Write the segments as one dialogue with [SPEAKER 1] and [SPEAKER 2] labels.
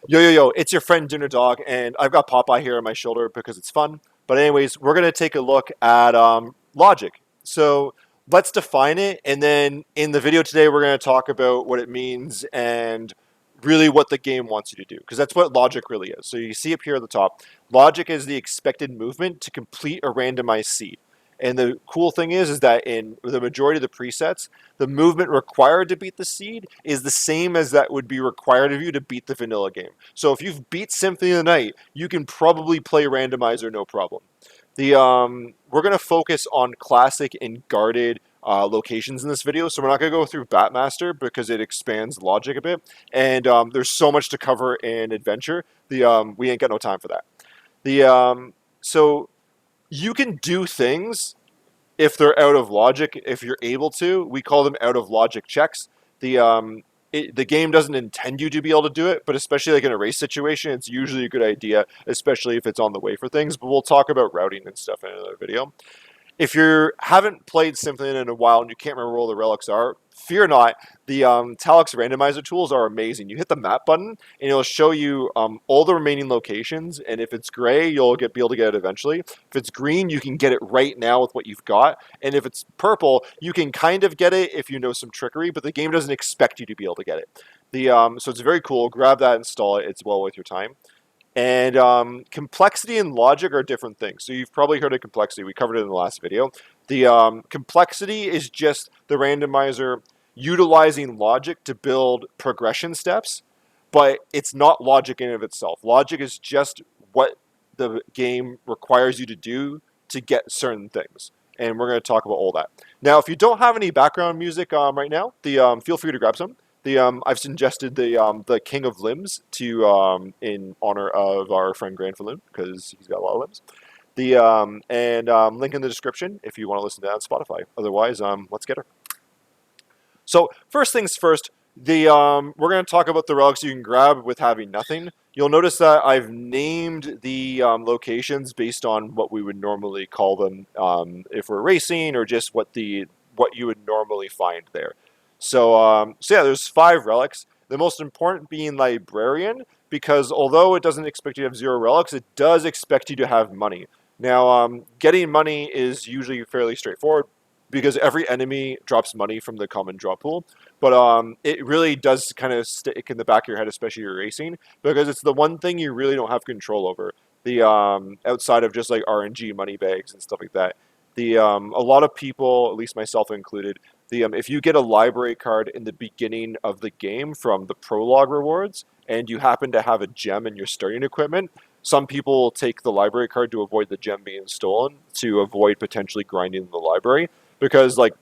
[SPEAKER 1] Yo, it's your friend Dinner Dog, and I've got Popeye here on my shoulder because it's fun. But anyways, we're gonna take a look at logic. So let's define it, and then in the video today, we're gonna talk about what it means and really what the game wants you to do, because that's what logic really is. So you see up here at the top, logic is the expected movement to complete a randomized seed. And the cool thing is that in the majority of the presets, the movement required to beat the seed is the same as that would be required of you to beat the vanilla game. So if you've beat Symphony of the Night, you can probably play Randomizer no problem. We're gonna focus on classic and guarded locations in this video, so we're not gonna go through Batmaster because it expands logic a bit, and there's so much to cover in adventure. We ain't got no time for that. So you can do things if they're out of logic, if you're able to. We call them out of logic checks. The game doesn't intend you to be able to do it, but especially like in a race situation, it's usually a good idea, especially if it's on the way for things. But we'll talk about routing and stuff in another video. If you haven't played Symphony in a while and you can't remember where all the relics are, fear not. The Talix randomizer tools are amazing. You hit the map button and it'll show you all the remaining locations. And if it's gray, you'll be able to get it eventually. If it's green, you can get it right now with what you've got. And if it's purple, you can kind of get it if you know some trickery, but the game doesn't expect you to be able to get it. So it's very cool. Grab that, install it. It's well worth your time. And complexity and logic are different things. So you've probably heard of complexity. We covered it in the last video. The complexity is just the randomizer utilizing logic to build progression steps, but it's not logic in and of itself. Logic is just what the game requires you to do to get certain things. And we're going to talk about all that. Now, if you don't have any background music right now, feel free to grab some. I've suggested the King of Limbs to in honor of our friend Granfalloon because he's got a lot of limbs. Link in the description if you want to listen to that on Spotify. Otherwise, let's get her. So first things first, we're going to talk about the relics you can grab with having nothing. You'll notice that I've named the locations based on what we would normally call them if we're racing, or just what you would normally find there. So yeah, there's 5 relics. The most important being Librarian, because although it doesn't expect you to have 0 relics, it does expect you to have money. Now, getting money is usually fairly straightforward because every enemy drops money from the common drop pool. But it really does kind of stick in the back of your head, especially if you're racing, because it's the one thing you really don't have control over. The outside of just like RNG money bags and stuff like that. A lot of people, at least myself included, if you get a library card in the beginning of the game from the prologue rewards, and you happen to have a gem in your starting equipment, some people will take the library card to avoid the gem being stolen, to avoid potentially grinding the library, because like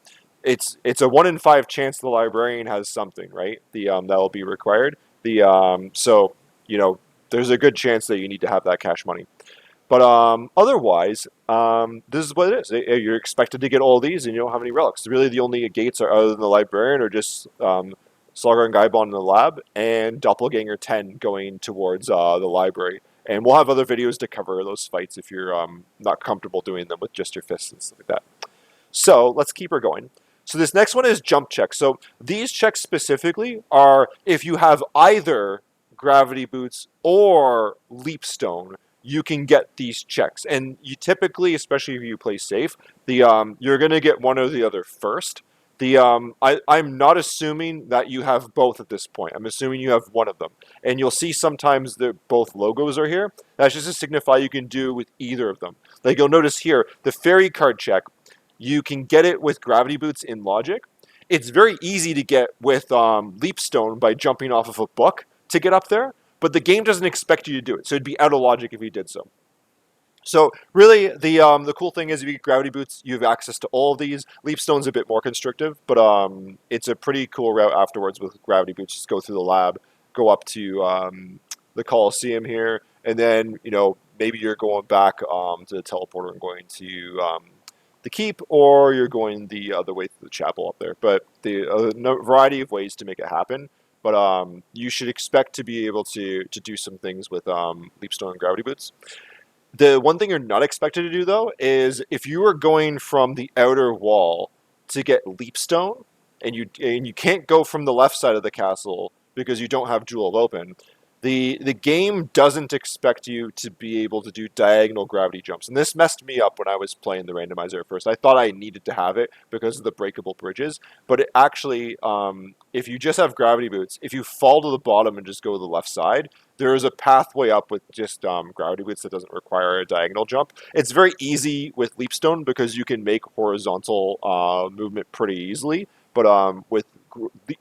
[SPEAKER 1] it's a 1 in 5 chance the librarian has something, right? That will be required. So there's a good chance that you need to have that cash money. But otherwise, this is what it is. You're expected to get all these, and you don't have any relics. Really, the only gates are other than the librarian are just Slugger and Gaibon in the lab, and Doppelganger 10 going towards the library. And we'll have other videos to cover those fights if you're not comfortable doing them with just your fists and stuff like that. So let's keep her going. So this next one is jump checks. So these checks specifically are if you have either gravity boots or leap stone, you can get these checks. And you typically, especially if you play safe, you're going to get one or the other first. I'm not assuming that you have both at this point. I'm assuming you have one of them. And you'll see sometimes that both logos are here. That's just to signify you can do with either of them. Like you'll notice here, the fairy card check, you can get it with gravity boots in logic. It's very easy to get with leapstone by jumping off of a book to get up there, but the game doesn't expect you to do it, so it'd be out of logic if you did so. So really, the cool thing is if you get gravity boots, you have access to all of these. Leapstone's a bit more constrictive, but it's a pretty cool route afterwards with gravity boots. Just go through the lab, go up to the Coliseum here, and then maybe you're going back to the teleporter and going to the keep, or you're going the other way through the chapel up there. But the variety of ways to make it happen. But you should expect to be able to do some things with leapstone and gravity boots. The one thing you're not expected to do, though, is if you are going from the outer wall to get leapstone, and you can't go from the left side of the castle because you don't have Jewel open, The game doesn't expect you to be able to do diagonal gravity jumps, and this messed me up when I was playing the randomizer at first. I thought I needed to have it because of the breakable bridges, but it actually, if you just have gravity boots, if you fall to the bottom and just go to the left side, there is a pathway up with just gravity boots that doesn't require a diagonal jump. It's very easy with Leapstone because you can make horizontal movement pretty easily, but with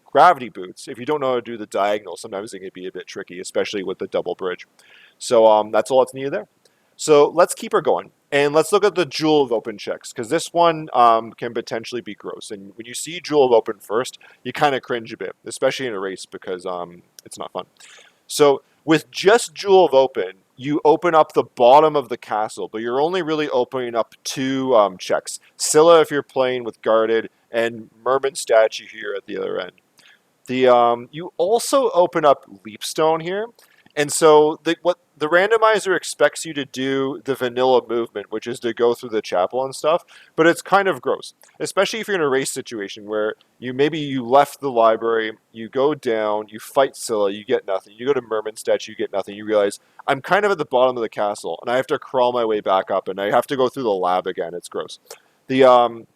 [SPEAKER 1] gravity boots, if you don't know how to do the diagonal, sometimes it can be a bit tricky, especially with the double bridge. So that's all that's needed there. So let's keep her going. And let's look at the Jewel of Open checks, because this one can potentially be gross. And when you see Jewel of Open first, you kind of cringe a bit, especially in a race, because it's not fun. So with just Jewel of Open, you open up the bottom of the castle, but you're only really opening up two checks. Scylla if you're playing with guarded, and Merman statue here at the other end. You also open up Leapstone here, and so what the randomizer expects you to do the vanilla movement, which is to go through the chapel and stuff, but it's kind of gross, especially if you're in a race situation where you left the library, you go down, you fight Scylla, you get nothing, you go to Merman statue, you get nothing, you realize I'm kind of at the bottom of the castle, and I have to crawl my way back up, and I have to go through the lab again. It's gross. The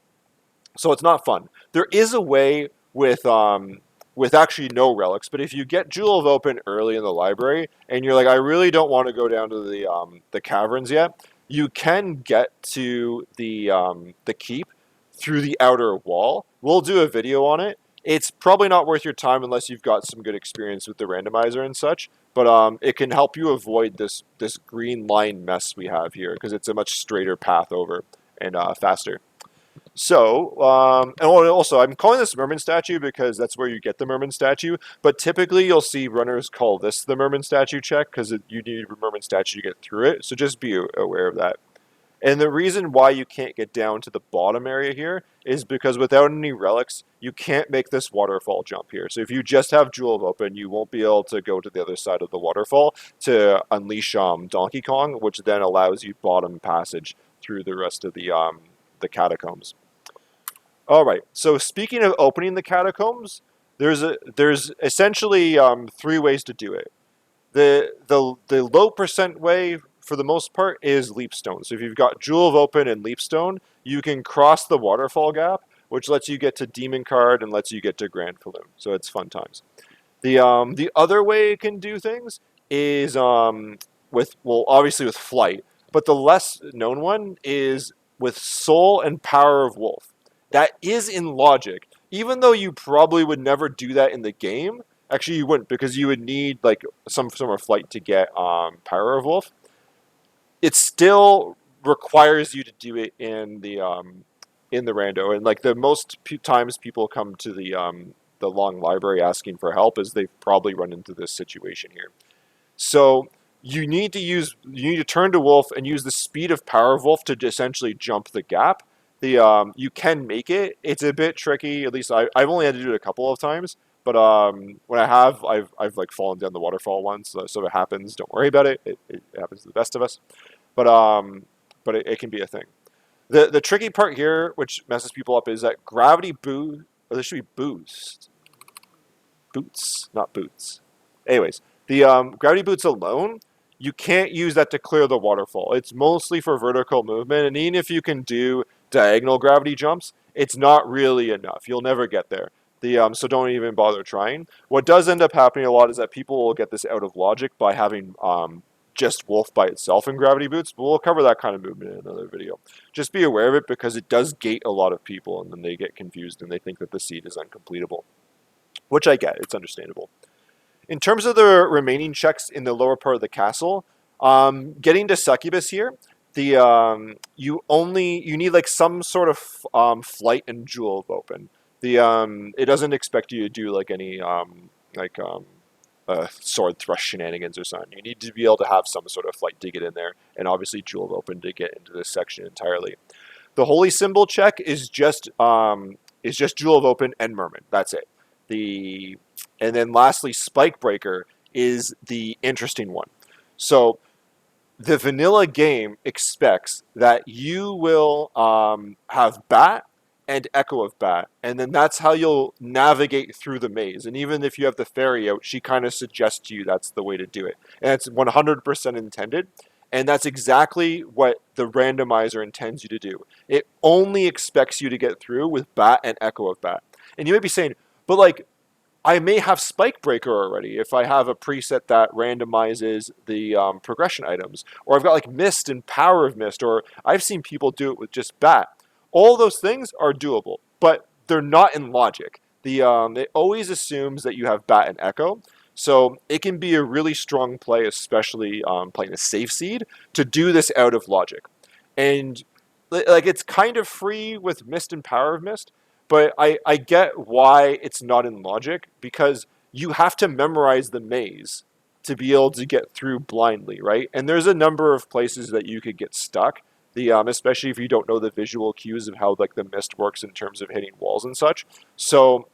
[SPEAKER 1] So it's not fun. There is a way with actually no relics, but if you get Jewel of Open early in the library and you're like, I really don't want to go down to the caverns yet, you can get to the keep through the outer wall. We'll do a video on it. It's probably not worth your time unless you've got some good experience with the randomizer and such, but it can help you avoid this green line mess we have here because it's a much straighter path over and faster. So, and also, I'm calling this Merman statue because that's where you get the Merman statue. But typically, you'll see runners call this the Merman statue check because you need a Merman statue to get through it. So just be aware of that. And the reason why you can't get down to the bottom area here is because without any relics, you can't make this waterfall jump here. So if you just have Jewel of Open, you won't be able to go to the other side of the waterfall to unleash Donkey Kong, which then allows you bottom passage through the rest of the catacombs. All right. So speaking of opening the catacombs, there's essentially three ways to do it. The low percent way for the most part is Leapstone. So if you've got Jewel of Open and Leapstone, you can cross the waterfall gap, which lets you get to Demon Card and lets you get to Grand Falloon. So it's fun times. The other way it can do things is obviously with Flight, but the less known one is with Soul and Power of Wolf. That is in logic, even though you probably would never do that in the game. Actually, you wouldn't because you would need like some sort of flight to get Power of Wolf. It still requires you to do it in the rando, and like the most times people come to the long library asking for help is they've probably run into this situation here. So you need to turn to Wolf and use the speed of Power of Wolf to essentially jump the gap. You can make it. It's a bit tricky. At least I've only had to do it a couple of times. But when I've like fallen down the waterfall once, so it happens. Don't worry about it. It happens to the best of us. But it can be a thing. The tricky part here, which messes people up, is that gravity boost. Or there should be boots, not boots. Anyways, the gravity boots alone, you can't use that to clear the waterfall. It's mostly for vertical movement, and even if you can do diagonal gravity jumps, it's not really enough. You'll never get there. So don't even bother trying. What does end up happening a lot is that people will get this out of logic by having just Wolf by itself in gravity boots, but we'll cover that kind of movement in another video. Just be aware of it because it does gate a lot of people, and then they get confused and they think that the seed is uncompletable, which I get. It's understandable. In terms of the remaining checks in the lower part of the castle, getting to Succubus here, you need like some sort of flight and Jewel of Open. It doesn't expect you to do like any sword thrust shenanigans or something. You need to be able to have some sort of flight to get in there, and obviously Jewel of Open to get into this section entirely. The Holy Symbol check is just Jewel of Open and Merman. That's it. And then lastly, Spike Breaker is the interesting one. So the vanilla game expects that you will have Bat and Echo of Bat, and then that's how you'll navigate through the maze. And even if you have the fairy out, she kind of suggests to you that's the way to do it, and it's 100% intended. And that's exactly what the randomizer intends you to do. It only expects you to get through with Bat and Echo of Bat. And you may be saying, but like, I may have Spike Breaker already if I have a preset that randomizes the progression items, or I've got like Mist and Power of Mist, or I've seen people do it with just Bat. All those things are doable, but they're not in logic. It always assumes that you have Bat and Echo, so it can be a really strong play, especially playing a safe seed, to do this out of logic. And like it's kind of free with Mist and Power of Mist, but I get why it's not in logic, because you have to memorize the maze to be able to get through blindly, right? And there's a number of places that you could get stuck. Especially if you don't know the visual cues of how like the mist works in terms of hitting walls and such. So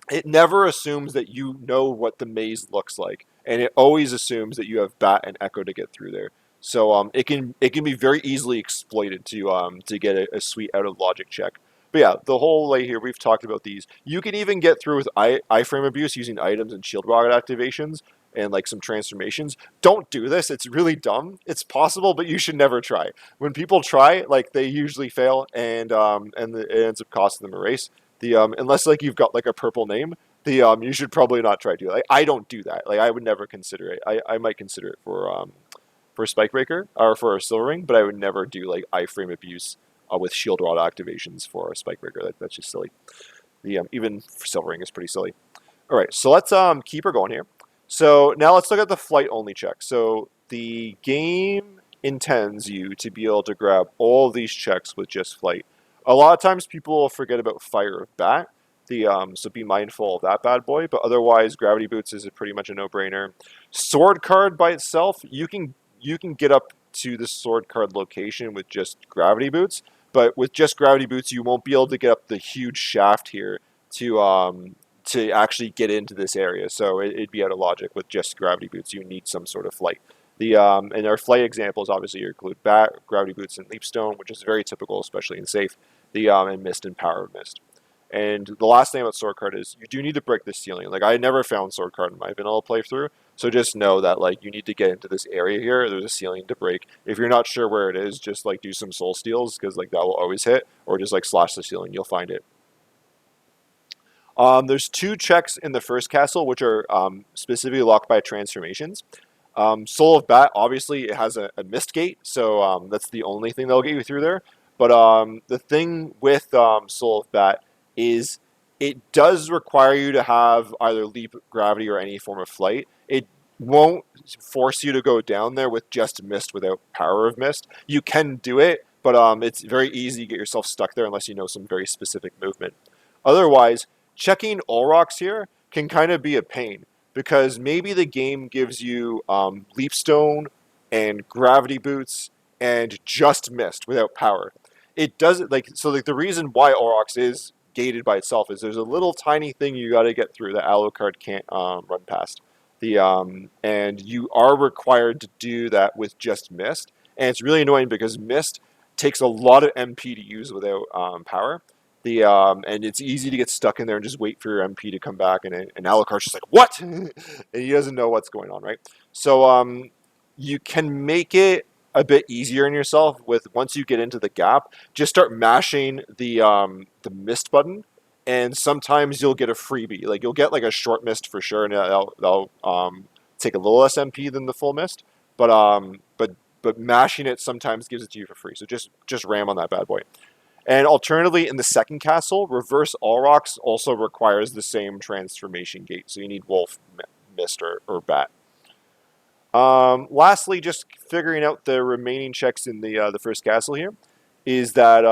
[SPEAKER 1] it never assumes that you know what the maze looks like, and it always assumes that you have Bat and Echo to get through there. So it can be very easily exploited to get a sweet out of logic check. But yeah, the whole lay here, we've talked about these. You can even get through with iframe abuse using items and shield rocket activations and like some transformations. Don't do this. It's really dumb. It's possible, but you should never try. When people try, like they usually fail, and it ends up costing them a race. Unless like you've got like a purple name, you should probably not try to do it. Like I don't do that. Like I would never consider it. I might consider it for Spike Breaker or for a Silver Ring, but I would never do like iframe abuse with Shield Rod activations for a Spike Breaker. That's just silly. Even for Silver Ring is pretty silly. All right, so let's keep her going here. So now let's look at the flight only check. So the game intends you to be able to grab all these checks with just flight. A lot of times people will forget about Fire of Bat. So be mindful of that bad boy. But otherwise, Gravity Boots is pretty much a no-brainer. Sword card by itself, you can get up to the sword card location with just Gravity Boots. But with just Gravity Boots, you won't be able to get up the huge shaft here to actually get into this area. So it'd be out of logic with just Gravity Boots. You need some sort of flight. And our flight examples obviously include Bat, Gravity Boots, and Leapstone, which is very typical, especially in safe. And Mist and Power of Mist. And the last thing about Sword Card is you do need to break this ceiling. Like I never found Sword Card in my vanilla playthrough, so just know that like you need to get into this area here. There's a ceiling to break. If you're not sure where it is, just like do some soul steals because like that will always hit, or just like slash the ceiling. You'll find it. There's two checks in the first castle which are specifically locked by transformations. Soul of Bat, obviously, it has a mist gate, so that's the only thing that'll get you through there. But the thing with Soul of Bat is it does require you to have either leap, gravity, or any form of flight. It won't force you to go down there with just mist without power of mist. You can do it, but it's very easy to get yourself stuck there unless you know some very specific movement. Otherwise, checking all rocks here can kind of be a pain because maybe the game gives you Leapstone and Gravity Boots and just Mist without power. It doesn't like so like the reason why Aurochs is gated by itself is there's a little tiny thing you got to get through that Alucard can't run past. And you are required to do that with just Mist, and it's really annoying because Mist takes a lot of MP to use without power. And it's easy to get stuck in there and just wait for your MP to come back, and Alucard's just like, what? And he doesn't know what's going on, right? So you can make it a bit easier on yourself with once you get into the gap, just start mashing the mist button, and sometimes you'll get a freebie. Like you'll get like a short mist for sure, and that'll take a little less MP than the full mist, but mashing it sometimes gives it to you for free. So just ram on that bad boy. And alternatively, in the second castle, Reverse Aurochs also requires the same transformation gate. So you need Wolf, Mist, or Bat. Lastly, just figuring out the remaining checks in the first castle here is that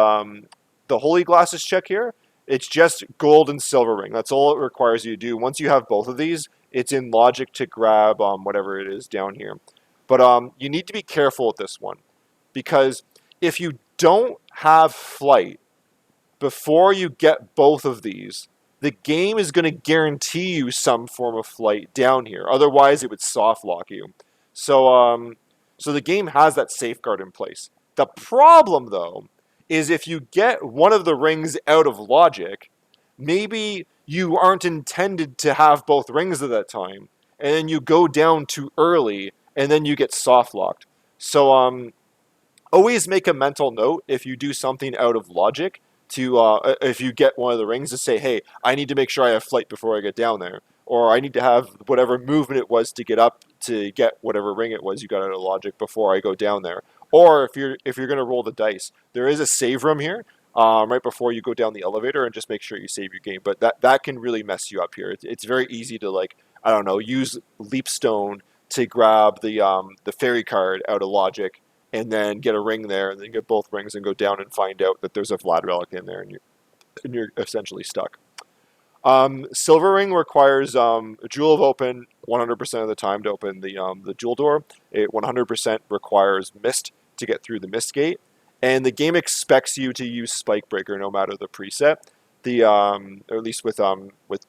[SPEAKER 1] the Holy Glasses check here, it's just gold and silver ring. That's all it requires you to do. Once you have both of these, it's in logic to grab whatever it is down here. But you need to be careful with this one because if you don't have flight before you get both of these, the game is going to guarantee you some form of flight down here. Otherwise, it would soft lock you. So the game has that safeguard in place. The problem, though, is if you get one of the rings out of logic, maybe you aren't intended to have both rings at that time, and then you go down too early, and then you get soft locked. So always make a mental note if you do something out of logic to if you get one of the rings to say, hey, I need to make sure I have flight before I get down there, or I need to have whatever movement it was to get up to get whatever ring it was you got out of logic before I go down there. Or if you're going to roll the dice, there is a save room here right before you go down the elevator, and just make sure you save your game. But that can really mess you up here. It's very easy to, like, I don't know, use Leapstone to grab the fairy card out of logic, and then get a ring there, and then get both rings and go down and find out that there's a Vlad relic in there, and you're essentially stuck. Silver ring requires a Jewel of Open 100% of the time to open the jewel door. It 100% requires Mist to get through the Mist gate, and the game expects you to use Spike Breaker no matter the preset. Or at least with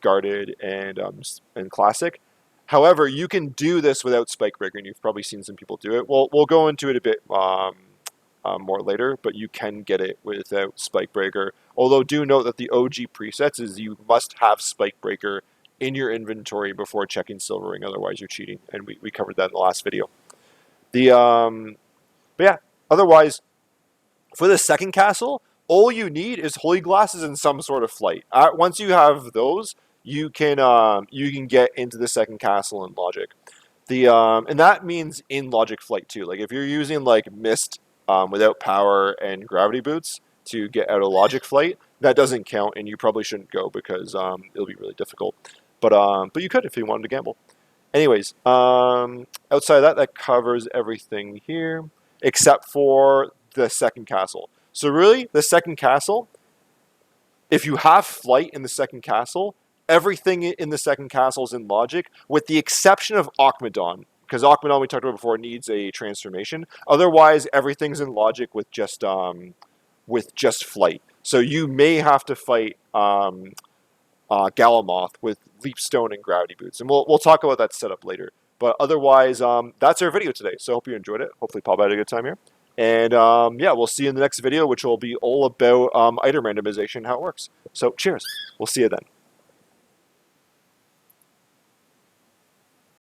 [SPEAKER 1] Guarded and Classic. However, you can do this without Spike Breaker, and you've probably seen some people do it. We'll go into it a bit more later, but you can get it without Spike Breaker. Although do note that the OG presets is you must have Spike Breaker in your inventory before checking Silver Ring, otherwise you're cheating, and we covered that in the last video. But yeah, otherwise, for the second castle, all you need is Holy Glasses and some sort of flight. Once you have those, you can get into the second castle in logic. And that means in logic flight too. Like if you're using like Mist without power and gravity boots to get out of logic flight, that doesn't count, and you probably shouldn't go because it'll be really difficult. But you could if you wanted to gamble. Anyways, outside of that, that covers everything here except for the second castle. So really, the second castle, if you have flight in the second castle, everything in the second castle is in logic, with the exception of Akmadon, because Akmadon, we talked about before, needs a transformation. Otherwise, everything's in logic with just flight. So you may have to fight Galamoth with Leapstone and Gravity Boots, and we'll talk about that setup later. But otherwise, that's our video today. So I hope you enjoyed it. Hopefully, Pop had a good time here. And yeah, we'll see you in the next video, which will be all about item randomization and how it works. So cheers. We'll see you then.